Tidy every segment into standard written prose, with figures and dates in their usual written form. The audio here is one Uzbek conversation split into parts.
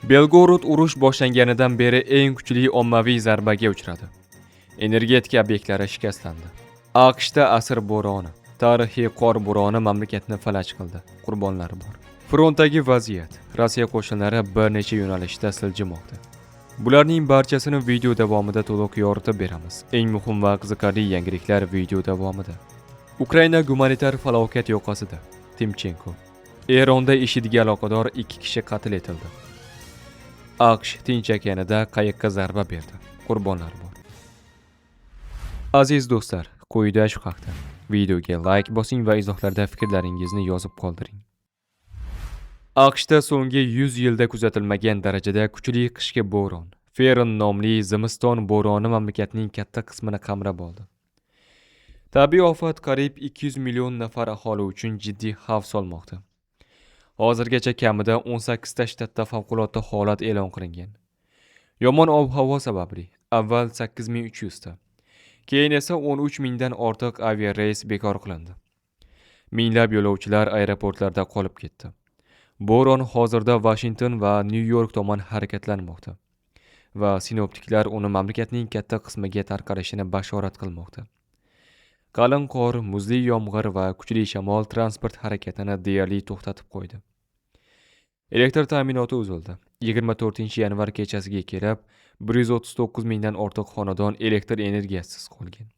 Belgorod urush boshlanganidan beri eng kuchli ommaviy zarbaga uchradi. Energetika obyektlari shikastlandi. AQShda asr bo'roni, tarixiy qor bo'roni mamlakatni falaj qildi. Qurbonlar bor. Frontdagi vaziyat. Rossiya qo'shinlari bir necha yo'nalishda siljimoqda. Bularning barchasini video davomida to'liq yoritib beramiz. Eng muhim va qiziqarli yangiliklar video davomida. Ukraina gumanitar falokat yoqasida. Timchenko. Eronda IShIDga aloqador 2 kishi qatl etildi. AQSh Tinch okeanida qayiqqa zarba berdi. Qurbonlar bor. Aziz do'stlar, quyida shu haqda. Videoga like bosing va izohlarda fikrlaringizni yozib qoldiring. AQShda so'nggi 100 yilda kuzatilmagan darajada kuchli qishki bo'ron, Feron nomli zimiston bo'roni mamlakatning katta qismini qamrab oldi. Tabiiy ofat qariyb 200 million nafar aholi uchun jiddiy xavf solmoqda. Hozirgacha kamida 18 ta shtatda favqulodda holat e'lon qilingan. Yomon ob-havo sababli avval 8300 ta, keyin esa 13 mingdan ortiq aviareys bekor qilindi. Minglab yo'lovchilar aeroportlarda qolib ketdi. Bo'ron hozirda Washington va New-York tomon harakatlanmoqda va sinoptiklar uni mamlakatning katta qismiga tarqalishini bashorat qilmoqda. Qalin qor, muzli yomg'ir va kuchli shamol transport harakatini deyarli to'xtatib qo'ydi. Elektr ta'minoti uzildi. 24-yanvar kechasiga kelib 139 mingdan ortiq xonadon elektr energiyasiz qolgan.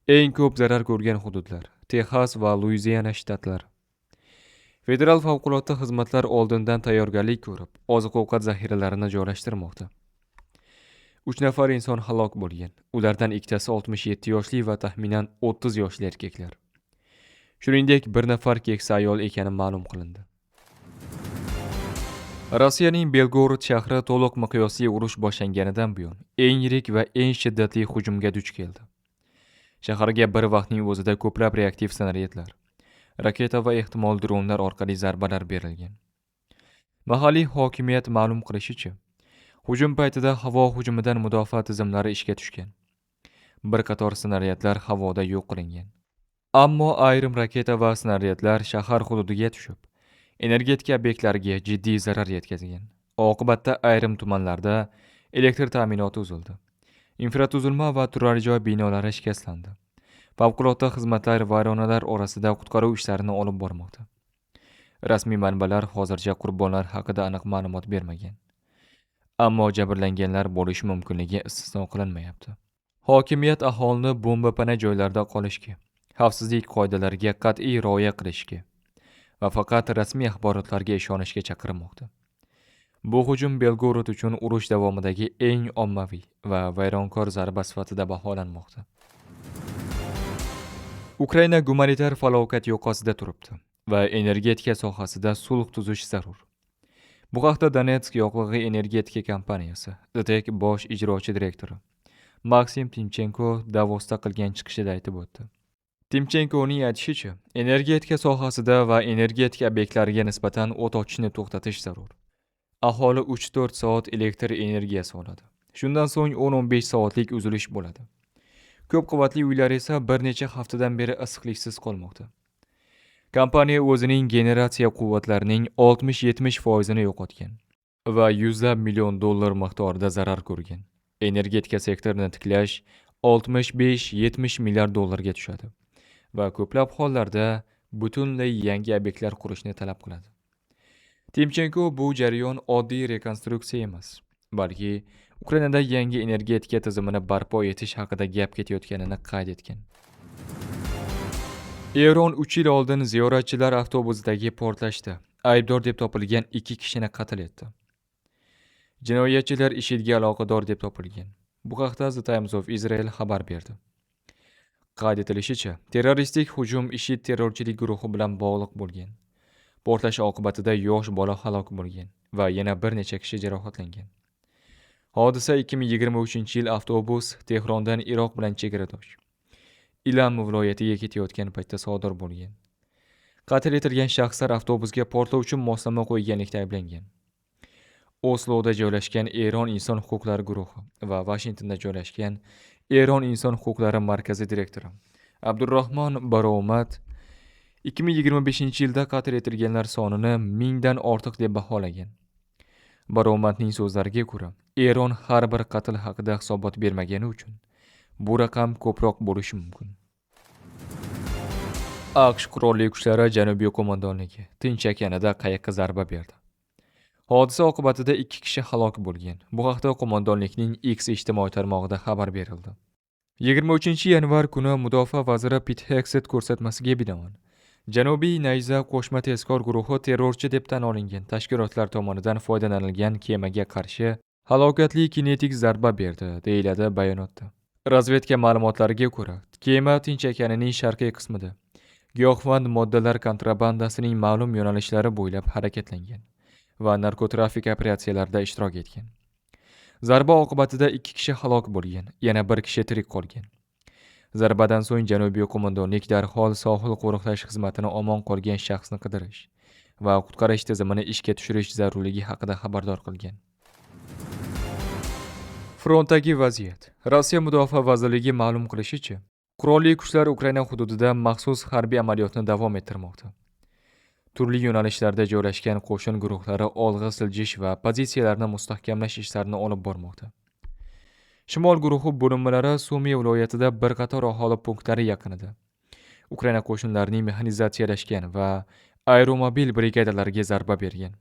Eng ko'p zarar ko'rgan hududlar Texas va Luiziana shtatlari. Federal favqulodda xizmatlar oldindan tayyorgarlik ko'rib, oziq-ovqat zaxiralarini joylashtirmoqda. 3 nafar inson halok bo'lgan. Ulardan ikkitasi 67 yoshli va taxminan 30 yoshli erkaklar. Shuningdek, bir nafar keksa ayol ekani ma'lum qilindi. Rossiyaning Belgorod shahri to'liq miqyosli urush boshlanganidan buyon eng yirik va eng shiddatli hujumga duch keldi. Shaharga bir vaqtning o'zida ko'plab reaktiv snaryadlar, raketa va ehtimol dronlar orqali zarbalar berilgan. Mahalliy hokimiyat ma'lum qilishicha, hujum paytida havo hujumidan mudofaa tizimlari ishga tushgan. Bir qator snaryadlar havoda yo'q qilingan. Ammo ayrim raketa va snaryadlar shahar hududiga tushib, energetika obyektlariga jiddiy zarar yetkazgan. Oqibatda ayrim tumanlarda elektr ta'minoti uzildi. Infratuzilma va turar joy binolari shikastlandi. Favqulodda xizmatlar vayronalar orasida qutqaruv ishlarini olib bormoqda. Rasmiy manbalar hozircha qurbonlar haqida aniq ma'lumot bermagan. Ammo jabrlanganlar bo'lishi mumkinligi istisno qilinmayapti. Hokimiyat aholini bombapana joylarda qolishga, xavfsizlik qoidalariga qat'iy rioya qilishga va faqat rasmiy axborotlarga ishonishga chaqirmoqda. Bu hujum Belgorod uchun urush davomidagi eng ommaviy va vayronkor zarba sifatida baholanmoqda. Ukraina gumanitar falokat yoqasida turibdi va energetika sohasida sulh tuzish zarur. Bu haqda Donetsk yoqilg'i energetika kompaniyasi DTEK bosh ijrochi direktori Maksim Timchenko Davosda qilgan chiqishida aytib o'tdi. Timchenkoning aytishicha, energetika sohasida va energetika obyektlariga nisbatan o't ochishni to'xtatish zarur. Aholi 3-4 soat elektr energiyasi oladi. Shundan so'ng 10-15 soatlik uzilish bo'ladi. Ko'p qavatli uylar esa bir necha haftadan beri issiqliksiz qolmoqda. Kompaniya o'zining generatsiya quvvatlarining 60-70% yo'qotgan va yuzlab million dollar miqdorida zarar ko'rgan. Energetika sektorini tiklash 65-70 milliard dollarga tushadi va ko'plab hollarda butunlay yangi obyektlar qurishni talab qiladi. Timchenko bu jarayon oddiy rekonstruksiya emas, balki Ukrainada yangi energetika tizimini barpo etish haqida gap ketayotganini qayd etgan. Eron 3 yil oldin ziyoratchilar avtobusidagi portlashda aybdor deb topilgan 2 kishini qatl etdi. Jinoyatchilar IShIDga aloqador deb topilgan. Bu haqda The Times of Israel xabar berdi. Qayd etilishicha, terroristik hujum IShID terrorchilik guruhi bilan bog'liq bo'lgan. Portlash oqibatida yosh bola halok bo'lgan va yana bir necha kishi jarohatlangan. Hodisa 2023-yil avtobus Tehrondan Iroq bilan chegaradosh Ilam viloyatiga ketayotgan paytda sodir bo'lgan. Qatl etilgan shaxslar avtobusga portlovchi moslama qo'yganlikda ayblangan. Osloda joylashgan Eron inson huquqlari guruhi va Washingtonda joylashgan Eron inson huquqlari markazi direktori Abdurrahmon Baroumat 2025-yilda qatl etilganlar sonini 1000 dan ortiq deb baholagan. Baromatning so'zlariga ko'ra, Eron har bir qatl haqida hisobot bermagani uchun bu raqam ko'proq bo'lishi mumkin. AQSh qurolli kuchlari Janubiy qo'mondonligi Tinch okeanida qayiqqa zarba berdi. Hodisa oqibatida 2 kishi halok bo'lgan. Bu haqda qo'mondonlikning X ijtimoiy tarmog'ida xabar berildi. 23-yanvar kuni mudofaa vaziri Pete Hegseth ko'rsatmasiga binoan Janubiy Nayza qo'shma tezkor guruhi terrorchi deb tan olingan tashkilotlar tomonidan foydalanilgan kemaga qarshi halokatli kinetik zarba berdi, deyiladi bayonotda. Razvedka ma'lumotlariga ko'ra, kema Tinch okeanining sharqiy qismida giyohvand moddalar kontrabandasining ma'lum yo'nalishlari bo'ylab harakatlangan va narkotrafik operatsiyalarida ishtirok etgan. Zarba oqibatida 2 kishi halok bo'lgan, yana 1 kishi tirik qolgan. Zarbadan so'ng Janubiy qo'mondonlik darhol sohil qo'riqlash xizmatini omon qolgan shaxsni qidirish va qutqarish tizimini ishga tushirish zarurligi haqida xabardor qilgan. Frontdagi vaziyat. Rossiya Mudofaa vazirligi ma'lum qilishicha, qurolli kuchlar Ukraina hududida maxsus harbiy amaliyotni davom ettirmoqda. Turli yo'nalishlarda joylashgan qo'shin guruhlari olg'a siljish va pozitsiyalarni mustahkamlash ishlarini olib bormoqda. Shimol guruhi bo'linmalari Sumy viloyatida bir qator aholi punktlari yaqinida Ukraina qo'shinlarining mexanizatsiyalashgan va aeromobil brigadalariga zarba bergan.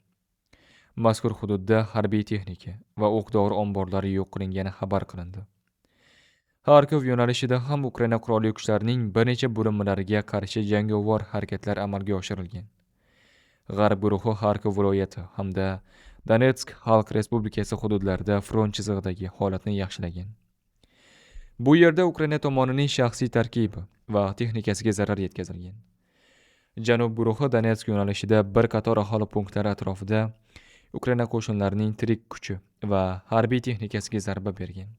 Mazkur hududda harbiy texnika va o'q-dori omborlari yo'q qilingani xabar qilindi. Xarkov yo'nalishida ham Ukraina qurolli kuchlarining bir necha bo'linmalariga qarshi jangovar harakatlar amalga oshirilgan. G'arb guruhi Xarkov viloyati hamda Donetsk Xalq Respublikasi hududlarida front chizig'idagi holatni yaxshilagan. Bu yerda Ukraina tomonining shaxsiy tarkibi va texnikasiga zarar yetkazilgan. Janub guruhi Donetsk yo'nalishida bir qator aholi punktlari atrofida Ukraina qo'shinlarining tirik kuchi va harbiy texnikasiga zarba bergan.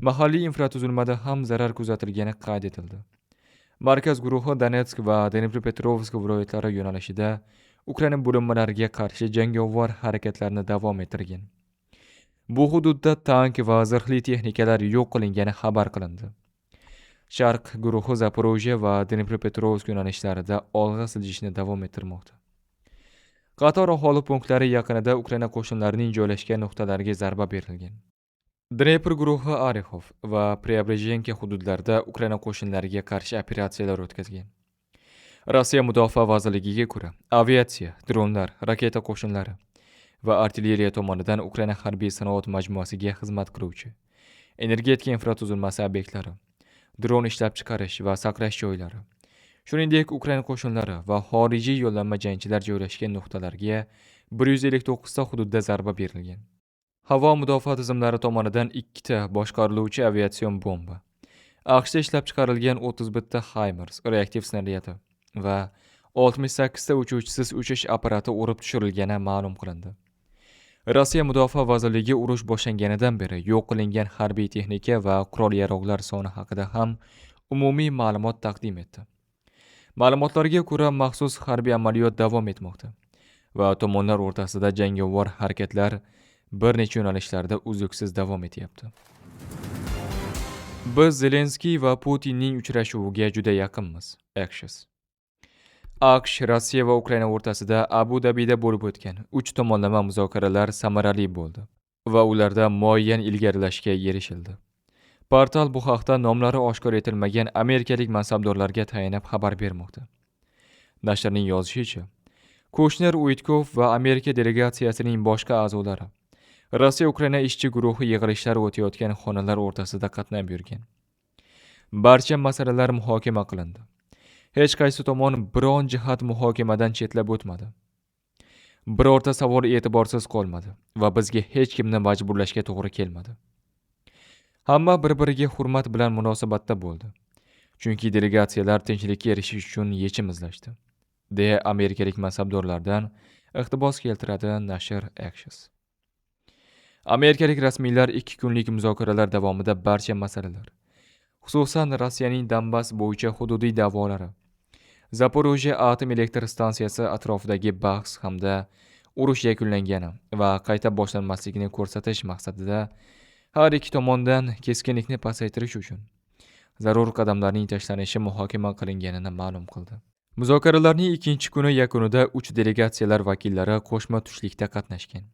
Mahalliy infratuzilmada ham zarar kuzatilgani qayd etildi. Markaz guruhi Donetsk va Dnepropetrovsk viloyatlari yo'nalishida Ukraina bo'linmalariga qarshi jangovar harakatlarni davom ettirgan. Bu hududda tank va zirhli texnikalar yo'q qilingani xabar qilindi. Sharq guruhi Zaporojye va Dnepropetrovsk yo'nalishlarida olg'a siljishni davom ettirmoqda. Qator aholi punktlari yaqinida Ukraina qo'shinlarining joylashgan nuqtalariga zarba berilgan. Dnepr guruhi Orexov va Preobrazhenka hududlarida Ukraina qo'shinlariga qarshi operatsiyalar o'tkazgan. Rossiya Mudofaa vazirligiga ko'ra, aviatsiya, dronlar, raketa qo'shinlari va artilleriya tomonidan Ukraina harbiy sanoat majmuasiga xizmat qiluvchi energetika infratuzilmasi obyektlari, dron ishlab chiqarish va saqlash joylari, shuningdek Ukraina qo'shinlari va xorijiy yo'llanma jangchilar joylashgan nuqtalarga 159 ta hududda zarba berilgan. Havo mudofaa tizimlari tomonidan 2 ta boshqariluvchi aviatsion bomba, AQShda ishlab chiqarilgan 31 ta HIMARS reaktiv snaryadi va 68 ta uchuvchisiz uchish apparati urib tushirilgani ma'lum qilindi. Rossiya Mudofaa vazirligi urush boshlanganidan beri yo'q qilingan harbiy texnika va qurol-yarog'lar soni haqida ham umumiy ma'lumot taqdim etdi. Ma'lumotlarga ko'ra, maxsus harbiy amaliyot davom etmoqda va tomonlar o'rtasida jangovar harakatlar bir necha yo'nalishlarda uzluksiz davom etyapti. Biz Zelenskiy va Putinning uchrashuviga juda yaqinmiz. Axios. AQSh, Rossiya va Ukraina o'rtasida Abu Dabida bo'lib o'tgan 3 tomonlama muzokaralar samarali bo'ldi va ularda muayyan ilgarilashga erishildi. Portal bu haqda nomlari oshkor etilmagan amerikalik mansabdorlarga tayanib xabar bermoqda. Nashrning yozishicha, Kushner, Uitkov va Amerika delegatsiyasining boshqa a'zolari Rossiya-Ukraina ishchi guruhi yig'ilishlar o'tayotgan xonalar o'rtasida qatnab yurgan. Barcha masalalar muhokama qilindi. Hech qaysi tomon biron jihat muhokamadan chetlab o'tmadi. Birorta savol e'tiborsiz qolmadi va bizga hech kimni majburlashga to'g'ri kelmadi. Hamma bir-biriga hurmat bilan munosabatda bo'ldi. Chunki delegatsiyalar tinchlikka erishish uchun yechim izlashdi, deya amerikalik mansabdorlardan iqtibos keltiradi nashr Axios. Amerikalik rasmiylar 2 kunlik muzokaralar davomida barcha masalalar, xususan Rossiyaning Donbass bo'yicha hududiy da'volari, Zaporojye atom elektr stansiyasi atrofidagi bahs hamda urush yakunlangani va qayta boshlanmasligini ko'rsatish maqsadida har ikki tomondan keskinlikni pasaytirish uchun zarur qadamlarning tashlanishi muhokama qilinganini ma'lum qildi. Muzokaralarning 2-kuni yakunida 3 delegatsiyalar vakillari qo'shma tushlikda qatnashgan.